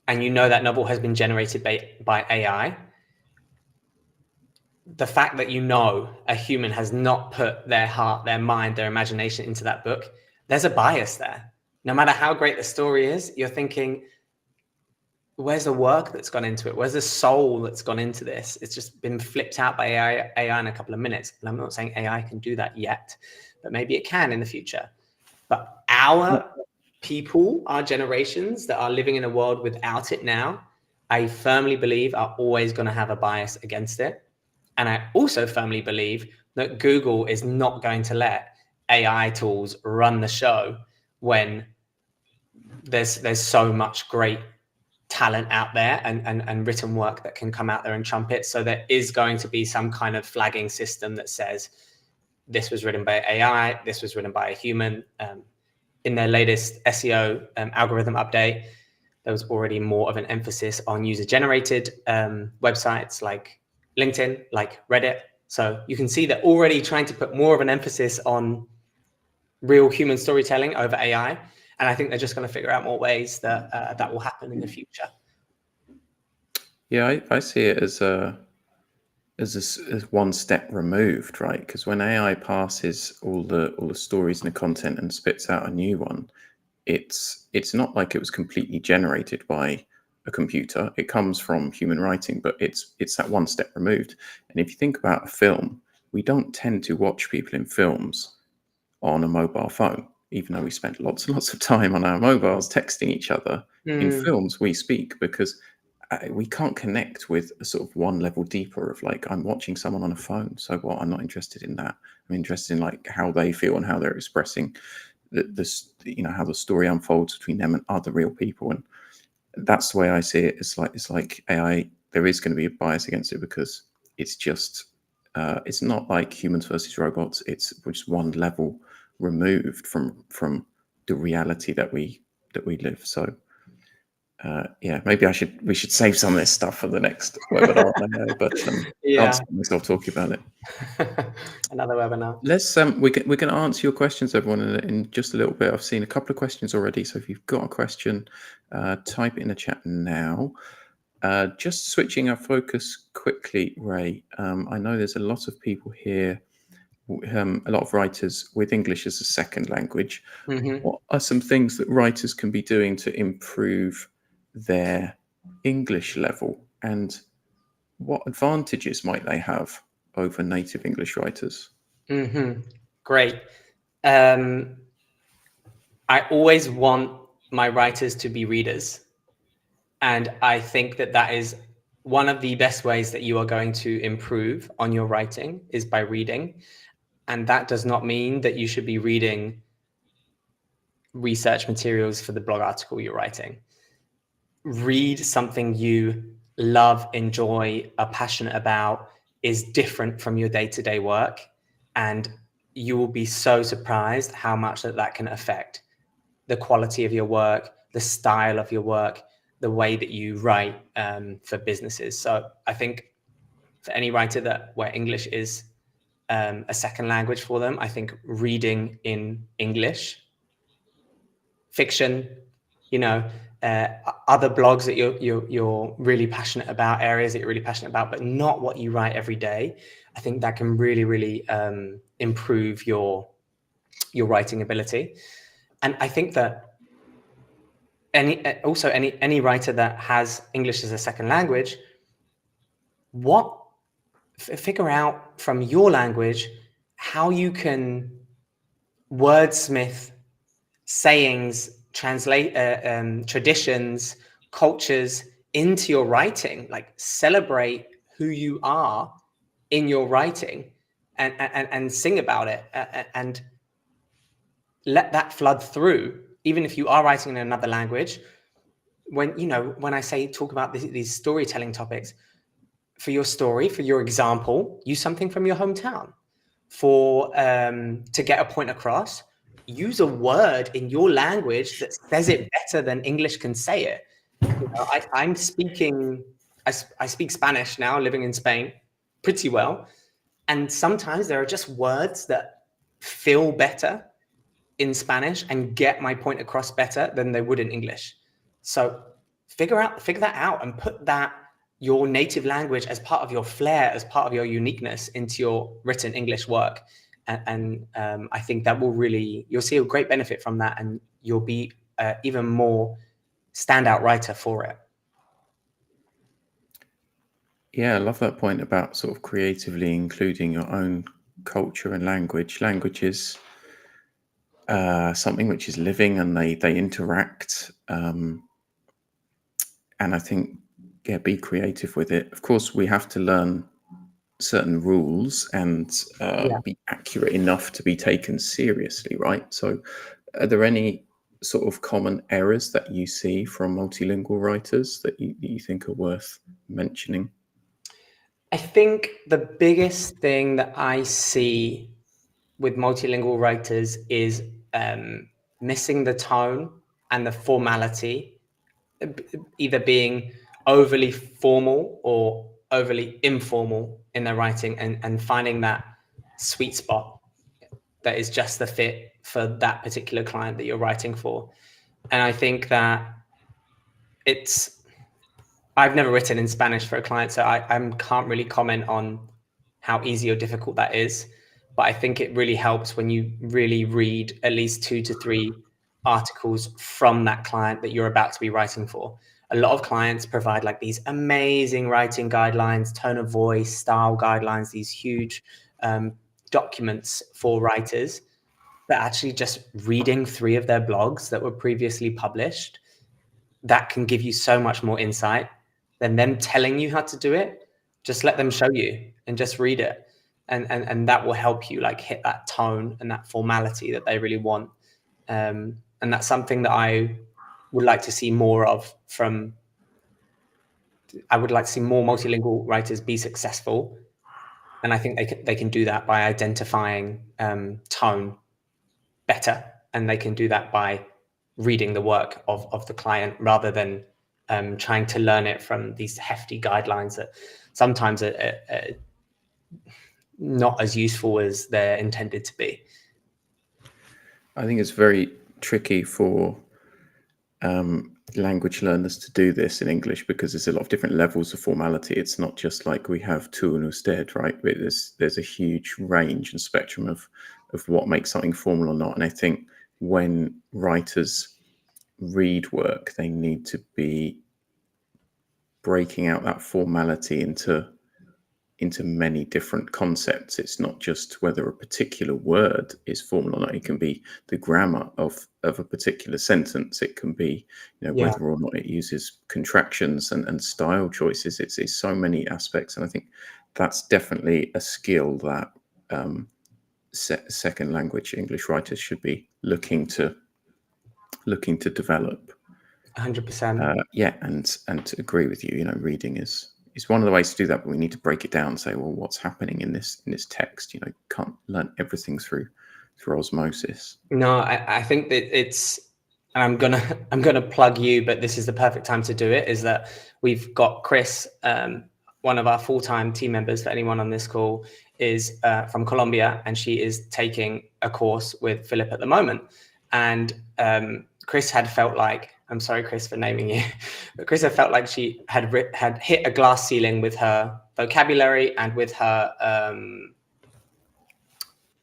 and you know that novel has been generated by AI, the fact that you know a human has not put their heart, their mind, their imagination into that book, there's a bias there. No matter how great the story is, you're thinking, where's the work that's gone into it? Where's the soul that's gone into this? It's just been flipped out by AI in a couple of minutes. And I'm not saying AI can do that yet, but maybe it can in the future. But our people, our generations that are living in a world without it now, I firmly believe are always going to have a bias against it. And I also firmly believe that Google is not going to let AI tools run the show when there's so much great talent out there and written work that can come out there and trumpet. So there is going to be some kind of flagging system that says this was written by AI, this was written by a human. In their latest SEO algorithm update, there was already more of an emphasis on user-generated websites like LinkedIn, like Reddit. So you can see they're already trying to put more of an emphasis on real human storytelling over AI. And I think they're just going to figure out more ways that that will happen in the future. Yeah, I see it as one step removed, right? Because when AI passes all the stories and the content and spits out a new one, it's not like it was completely generated by a computer. It comes from human writing, but it's that one step removed. And if you think about a film, we don't tend to watch people in films on a mobile phone, even though we spend lots and lots of time on our mobiles texting each other. In films, we speak because we can't connect with a sort of one level deeper of like, I'm watching someone on a phone, so what? I'm not interested in that. I'm interested in like how they feel and how they're expressing this, how the story unfolds between them and other real people. And that's the way I see it. It's like AI. There is going to be a bias against it because it's just it's not like humans versus robots. It's just one level removed from the reality that we live. So yeah, maybe we should save some of this stuff for the next webinar. But Yeah. can't stop myself talking about it. Another webinar. Let's we're going to answer your questions, everyone, in just a little bit. I've seen a couple of questions already, so if you've got a question, type it in the chat now. Just switching our focus quickly, Ray. I know there's a lot of people here, a lot of writers with English as a second language. What are some things that writers can be doing to improve their English level, and what advantages might they have over native English writers? Great. I always want my writers to be readers. And I think that that is one of the best ways that you are going to improve on your writing is by reading. And that does not mean that you should be reading research materials for the blog article you're writing. Read something you love, enjoy, are passionate about, is different from your day-to-day work. And you will be so surprised how much that can affect the quality of your work, the style of your work, the way that you write for businesses. So I think for any writer where English is a second language for them, I think reading in English, fiction, other blogs that you're really passionate about, areas that you're really passionate about, but not what you write every day. I think that can really, really improve your writing ability. And I think that any writer that has English as a second language, figure out from your language how you can wordsmith sayings, translate traditions, cultures into your writing, like celebrate who you are in your writing and sing about it and let that flood through. Even if you are writing in another language, when I say talk about these storytelling topics, for your story, for your example, use something from your hometown. To get a point across, use a word in your language that says it better than English can say it. I speak Spanish now, living in Spain pretty well. And sometimes there are just words that feel better in Spanish and get my point across better than they would in English. So figure that out and put your native language as part of your flair, as part of your uniqueness into your written English work. And I think that you'll see a great benefit from that, and you'll be even more standout writer for it. Yeah, I love that point about sort of creatively including your own culture and language. Language is something which is living, and they interact. And I think, yeah, be creative with it. Of course, we have to learn certain rules and be accurate enough to be taken seriously, right? So are there any sort of common errors that you see from multilingual writers that you think are worth mentioning? I think the biggest thing that I see with multilingual writers is missing the tone and the formality, either being overly formal or overly informal in their writing, and finding that sweet spot. that is just the fit for that particular client that you're writing for. And I think that I've never written in Spanish for a client, so I can't really comment on how easy or difficult that is. But I think it really helps when you really read at least 2 to 3 articles from that client that you're about to be writing for. A lot of clients provide like these amazing writing guidelines, tone of voice, style guidelines, these huge documents for writers. But actually just reading 3 of their blogs that were previously published, that can give you so much more insight than them telling you how to do it. Just let them show you and just read it. And that will help you like hit that tone and that formality that they really want. And that's something that I would like to see more of I would like to see more multilingual writers be successful. And I think they can do that by identifying tone better. And they can do that by reading the work of the client rather than trying to learn it from these hefty guidelines that sometimes are not as useful as they're intended to be. I think it's very tricky for language learners to do this in English because there's a lot of different levels of formality. It's not just like we have tu and usted, right? There's a huge range and spectrum of what makes something formal or not. And I think when writers read work, they need to be breaking out that formality into many different concepts. It's not just whether a particular word is formal or not. It can be the grammar of a particular sentence. It can be, whether or not it uses contractions and style choices. It's so many aspects, and I think that's definitely a skill that second language English writers should be looking to develop. 100%. Yeah, and to agree with you, reading is one of the ways to do that, but we need to break it down and say, well, what's happening in this text? You can't learn everything through osmosis. No, I think that and I'm gonna plug you, but this is the perfect time to do it, is that we've got Chris, one of our full-time team members, for anyone on this call, is from Colombia, and she is taking a course with Philip at the moment. And Chris had felt like, I'm sorry, Chris, for naming you, but Chris had felt like she had hit a glass ceiling with her vocabulary and with her,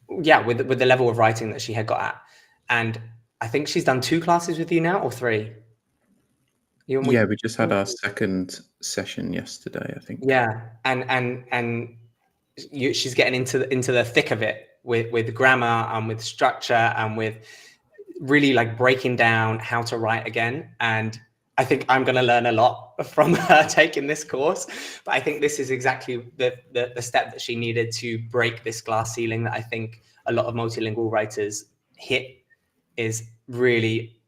with the level of writing that she had got at. And I think she's done 2 classes with you now, or 3? We just had our second session yesterday, I think. Yeah, and she's getting into the thick of it with grammar and with structure and with really like breaking down how to write again. And I think I'm going to learn a lot from her taking this course. But I think this is exactly the step that she needed to break this glass ceiling that I think a lot of multilingual writers hit, is really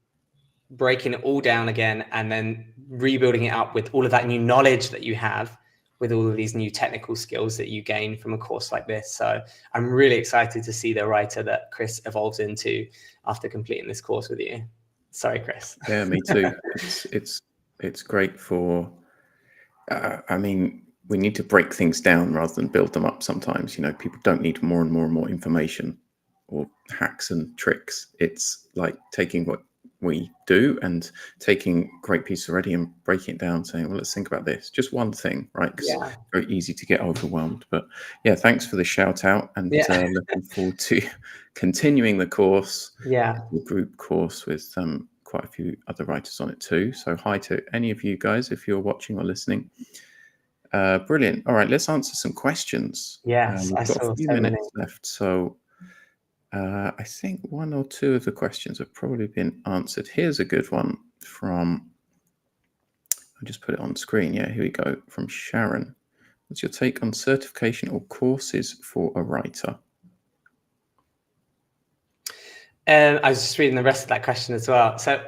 breaking it all down again and then rebuilding it up with all of that new knowledge that you have, with all of these new technical skills that you gain from a course like this. So I'm really excited to see the writer that Chris evolves into after completing this course with you. Sorry, Chris. Yeah, me too. It's great for, we need to break things down rather than build them up sometimes. People don't need more and more and more information or hacks and tricks. It's like taking what we do and taking great piece already and breaking it down, saying, well, let's think about this. Just one thing, right? Because it's very easy to get overwhelmed. But yeah, thanks for the shout out, and looking forward to continuing the course. Yeah. The group course with quite a few other writers on it too. So hi to any of you guys if you're watching or listening. Brilliant. All right, let's answer some questions. Yes, We've got a few minutes left. So I think 1 or 2 of the questions have probably been answered. Here's a good one from, I'll just put it on screen. Yeah, here we go. From Sharon. What's your take on certification or courses for a writer? I was just reading the rest of that question as well. So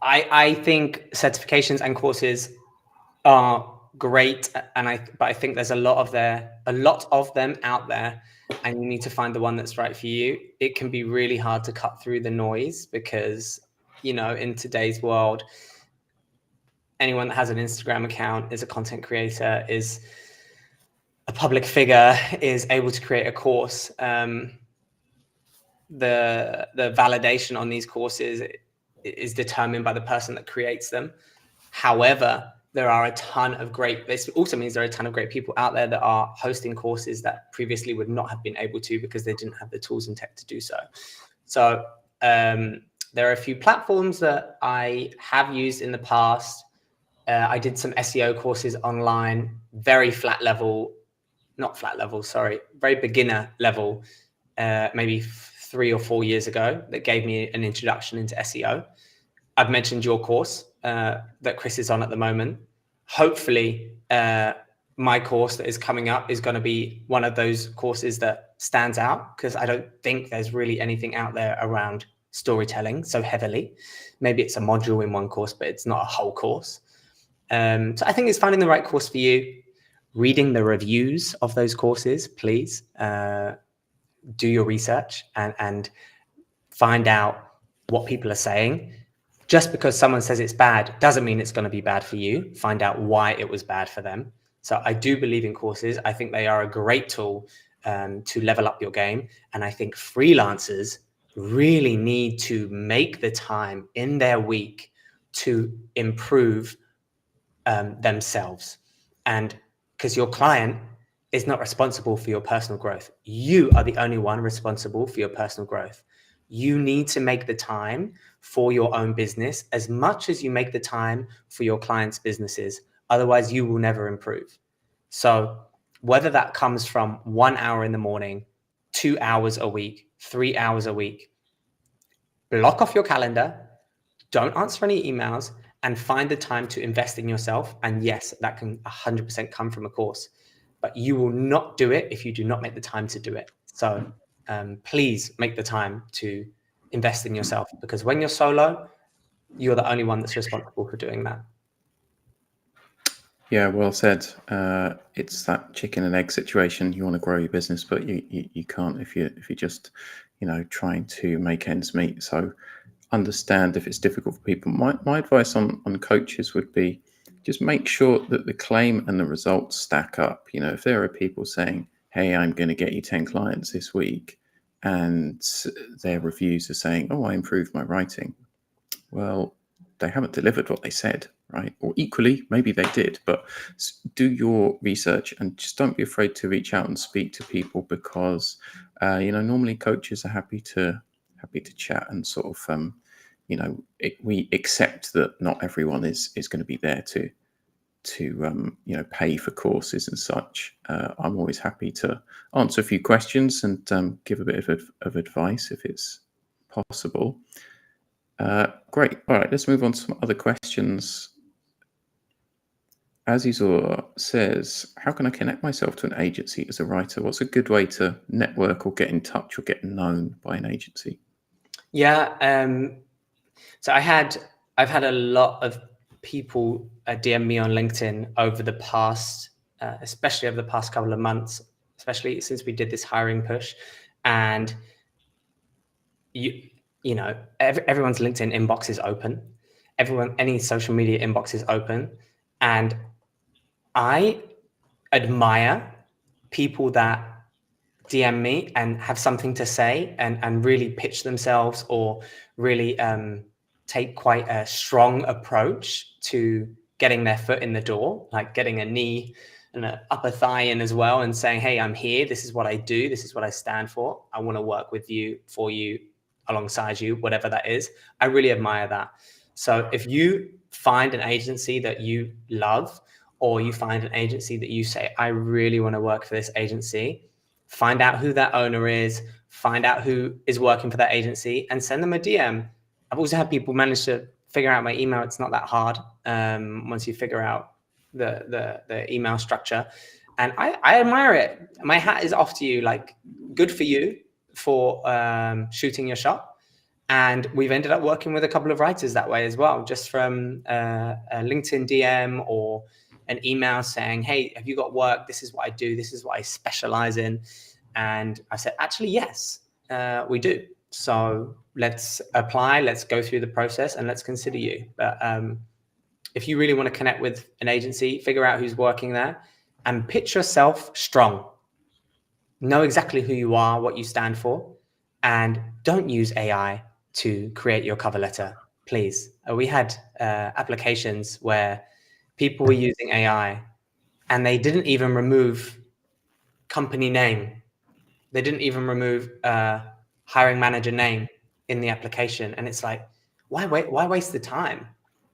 I think certifications and courses are great, but I think there's a lot of them out there, and you need to find the one that's right for you. It can be really hard to cut through the noise because, in today's world, anyone that has an Instagram account, is a content creator, is a public figure, is able to create a course. the validation on these courses is determined by the person that creates them. However, there are a ton of this also means there are a ton of great people out there that are hosting courses that previously would not have been able to because they didn't have the tools and tech to do so. So there are a few platforms that I have used in the past. I did some SEO courses online, very very beginner level, maybe 3 or 4 years ago, that gave me an introduction into SEO. I've mentioned your course that Chris is on at the moment. Hopefully, my course that is coming up is going to be one of those courses that stands out, because I don't think there's really anything out there around storytelling so heavily. Maybe it's a module in one course, but it's not a whole course. So I think it's finding the right course for you, reading the reviews of those courses, please. Do your research and find out what people are saying. Just because someone says it's bad doesn't mean it's going to be bad for you. Find out why it was bad for them. So I do believe in courses. I think they are a great tool to level up your game. And I think freelancers really need to make the time in their week to improve themselves. And because your client is not responsible for your personal growth. You are the only one responsible for your personal growth. You need to make the time for your own business as much as you make the time for your clients' businesses. Otherwise, you will never improve. So whether that comes from 1 hour in the morning, 2 hours a week, 3 hours a week, block off your calendar, don't answer any emails, and find the time to invest in yourself. And yes, that can 100% come from a course, but you will not do it if you do not make the time to do it. So please make the time to invest in yourself, because when you're solo, you're the only one that's responsible for doing that. Yeah, well said. It's that chicken and egg situation. You want to grow your business, but you can't if you're just, trying to make ends meet. So understand if it's difficult for people. My advice on coaches would be just make sure that the claim and the results stack up. If there are people saying, hey, I'm going to get you 10 clients this week, and their reviews are saying, oh, I improved my writing. Well, they haven't delivered what they said, right? Or equally, maybe they did, but do your research and just don't be afraid to reach out and speak to people, because, normally coaches are happy to chat and sort of, we accept that not everyone is going to be there to pay for courses and such. I'm always happy to answer a few questions and give a bit of advice if it's possible. Great. All right, let's move on to some other questions. Azizor says, how can I connect myself to an agency as a writer? What's a good way to network or get in touch or get known by an agency? Yeah. So I've had a lot of people DM me on LinkedIn over the past, especially over the past couple of months, especially since we did this hiring push. And everyone's LinkedIn inbox is open. Any social media inbox is open. And I admire people that DM me and have something to say and really pitch themselves, or really take quite a strong approach to getting their foot in the door, like getting a knee and an upper thigh in as well, and saying, hey, I'm here. This is what I do. This is what I stand for. I want to work with you, for you, alongside you, whatever that is. I really admire that. So if you find an agency that you love, or you find an agency that you say, I really want to work for this agency, find out who that owner is, find out who is working for that agency, and send them a DM. I've also had people manage to figure out my email. It's not that hard once you figure out the email structure. And I admire it. My hat is off to you. Like, good for you for shooting your shot. And we've ended up working with a couple of writers that way as well, just from a LinkedIn DM or an email saying, hey, have you got work? This is what I do. This is what I specialize in. And I said, actually, yes, we do. So let's apply, let's go through the process, and let's consider you. But if you really want to connect with an agency, figure out who's working there and pitch yourself strong. Know exactly who you are, what you stand for, And don't use AI to create your cover letter, please. We had applications where people were using AI and they didn't even remove company name. They didn't even remove hiring manager name in the application. And it's like, why waste the time?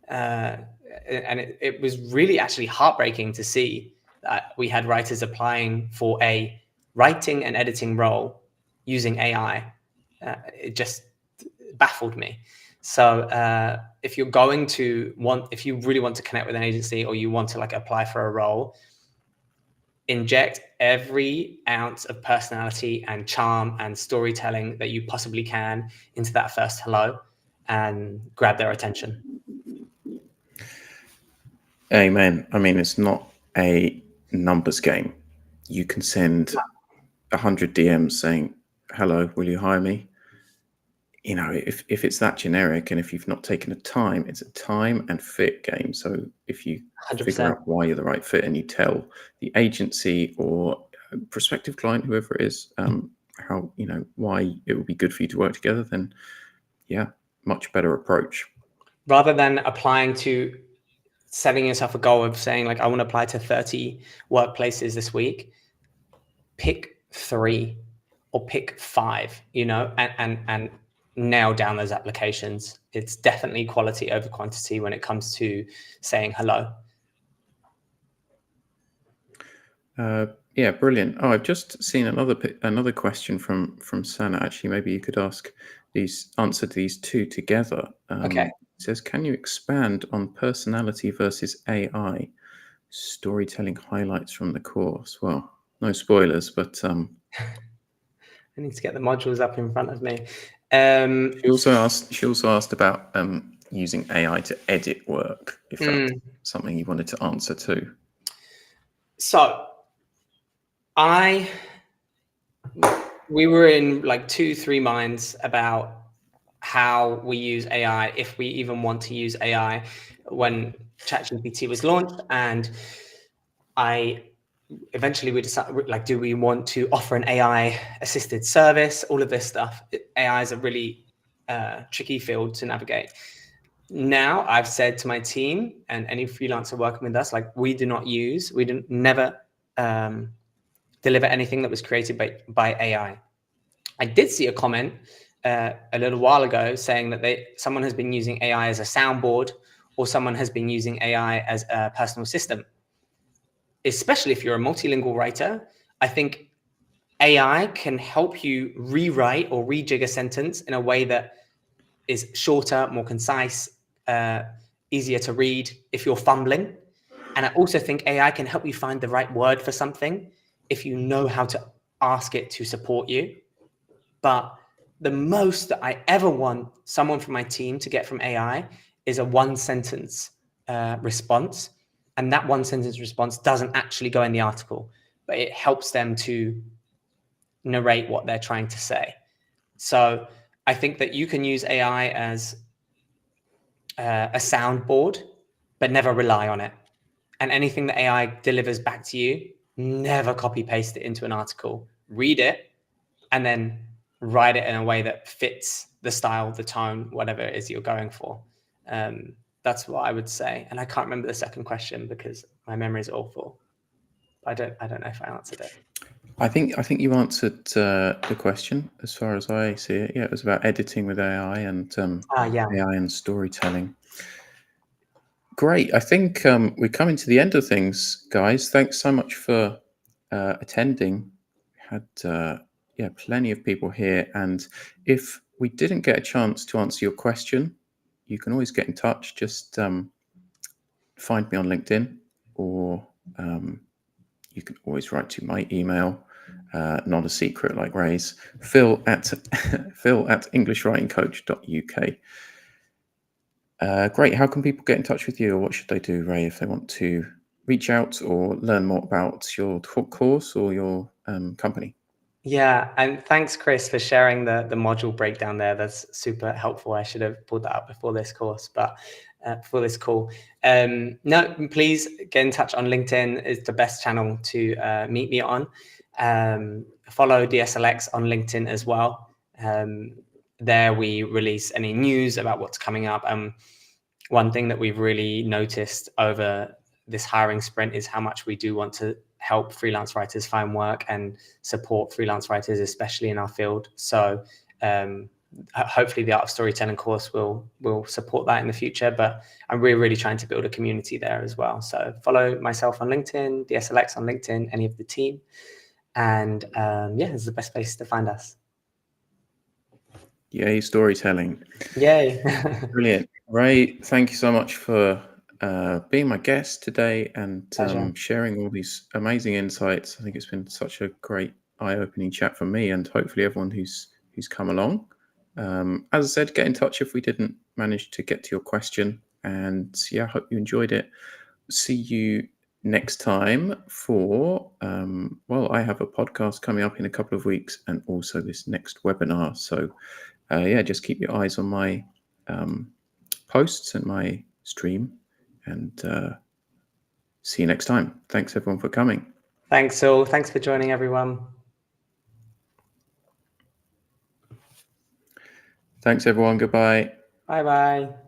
And it was really actually heartbreaking to see that we had writers applying for a writing and editing role using AI. It just baffled me. So if you're going to if you really want to connect with an agency, or you want to like apply for a role, inject every ounce of personality and charm and storytelling that you possibly can into that first hello and grab their attention. Amen. I mean, it's not a numbers game. You can send 100 DMs saying, hello, will you hire me? You know, if it's that generic, and if you've not taken the time, it's a time and fit game. So if you 100%. figure out why you're the right fit, and you tell the agency or prospective client, whoever it is, how, you know, why it would be good for you to work together, then yeah, much better approach. Rather than applying to setting yourself a goal of saying like, I want to apply to 30 workplaces this week, pick 3 or pick 5, you know, and nail down those applications. It's definitely quality over quantity when it comes to saying hello. Yeah, brilliant. Oh, I've just seen another question from Sana. Actually, maybe you could answer these two together. Okay. It says, can you expand on personality versus AI storytelling highlights from the course? Well, no spoilers, but I need to get the modules up in front of me. She also asked about using AI to edit work, if that's something you wanted to answer too. So we were in like 2-3 minds about how we use AI, if we even want to use AI, when ChatGPT was launched. And eventually we decided, like, do we want to offer an AI assisted service? All of this stuff. AI is a really tricky field to navigate. Now I've said to my team and any freelancer working with us, like, we never deliver anything that was created by AI. I did see a comment a little while ago saying that someone has been using AI as a soundboard, or someone has been using AI as a personal assistant. Especially if you're a multilingual writer, I think AI can help you rewrite or rejig a sentence in a way that is shorter, more concise, easier to read if you're fumbling. And I also think AI can help you find the right word for something if you know how to ask it to support you. But the most that I ever want someone from my team to get from AI is a 1-sentence response. And that 1-sentence response doesn't actually go in the article, but it helps them to narrate what they're trying to say. So I think that you can use AI as a soundboard, but never rely on it. And anything that AI delivers back to you, never copy paste it into an article. Read it and then write it in a way that fits the style, the tone, whatever it is you're going for. That's what I would say. And I can't remember the second question because my memory is awful. I don't know if I answered it. I think you answered the question as far as I see it. Yeah, it was about editing with AI and AI and storytelling. Great. I think we're coming to the end of things, guys. Thanks so much for attending. We had plenty of people here, and if we didn't get a chance to answer your question, you can always get in touch. Just find me on LinkedIn, or you can always write to my email. Not a secret like Ray's. Phil at englishwritingcoach.uk. Great. How can people get in touch with you, or what should they do, Ray, if they want to reach out or learn more about your course or your company? Yeah, and thanks, Chris, for sharing the module breakdown there. That's super helpful. I should have pulled that up before this course, but before this call. No, please get in touch on LinkedIn. Is the best channel to meet me on. Follow DSLX on LinkedIn as well. There we release any news about what's coming up. One thing that we've really noticed over this hiring sprint is how much we do want to help freelance writers find work and support freelance writers, especially in our field. So hopefully the Art of Storytelling course will support that in the future, but I'm really trying to build a community there as well. So follow myself on LinkedIn, DSLX on LinkedIn, any of the team. And yeah, it's the best place to find us. Yay, storytelling. Yay. Brilliant. Ray, thank you so much for being my guest today and sharing all these amazing insights. I think it's been such a great eye-opening chat for me and hopefully everyone who's come along. As I said, get in touch if we didn't manage to get to your question. And yeah, I hope you enjoyed it. See you next time for, well, I have a podcast coming up in a couple of weeks and also this next webinar. So yeah, just keep your eyes on my posts and my stream and see you next time. Thanks everyone for coming. Thanks, Saul. Thanks for joining, everyone. Thanks everyone. Goodbye. Bye-bye.